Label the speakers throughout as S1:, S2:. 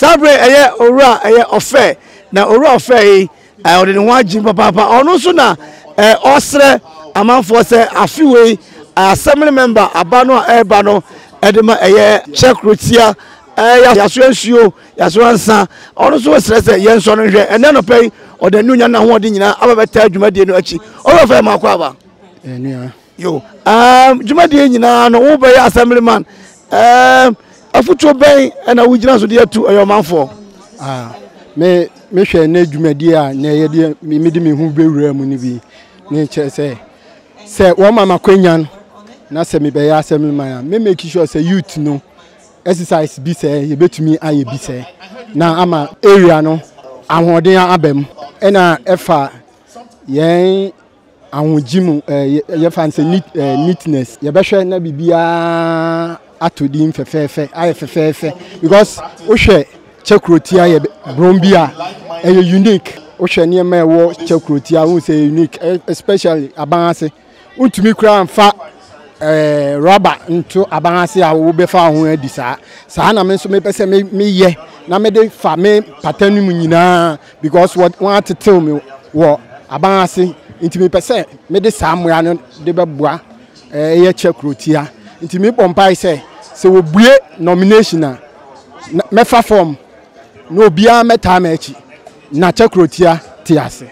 S1: sabre eye owura eye ofe na owura ofe ode ne ho agim papa ono so na osre amanfo se afiwe assembly member abano eba no edema eye chekrotia yaso ensuo yaso ansa ono so sere se yenso no hwe ene no pay ode nunya na ho ode nyina ababeta adwumadie no achi owura ofe ma kwa aba
S2: enua
S1: yo dwumadie nyina no wo be assembly man afuto ben na wugina so de atu ayomanfo
S2: me hwe na dwumadie a na ye de me de me hu bewura mu ni bi ne che se wo mama kwanya no na se me be ya assembly man me make sure say youth no exercise bi say ye betumi aye bi say na ama area no ahoden abam na efa yen ahogim ye fan say neatness ye be hwe na bibia atodin fefefe aye fefefe because o hwe chekrotia ye brombia unique o hwe ne ma wo chekrotia wo say unique especially abanase untumi kura amfa rubber into abanase a wo be fa ho adi saa na me so me pese me ye na me de fa me patanu mu nyina because what want to tell me wo abanase intimi pese me de samwa no de beboa ye chekrotia intimi pompai se wo bue nomination a me fa form no bia meta ma echi na chekrotia tiase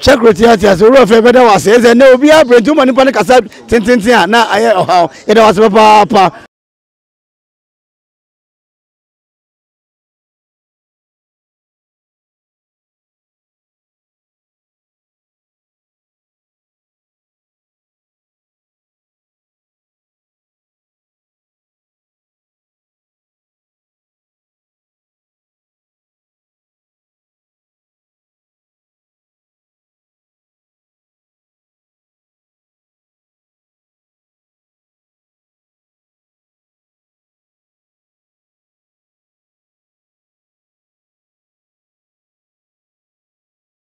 S1: chekrotia tiase ro fe beda wase ze na obi abrentu mani pa ne kasa tintintin a na aye oha eda wase papa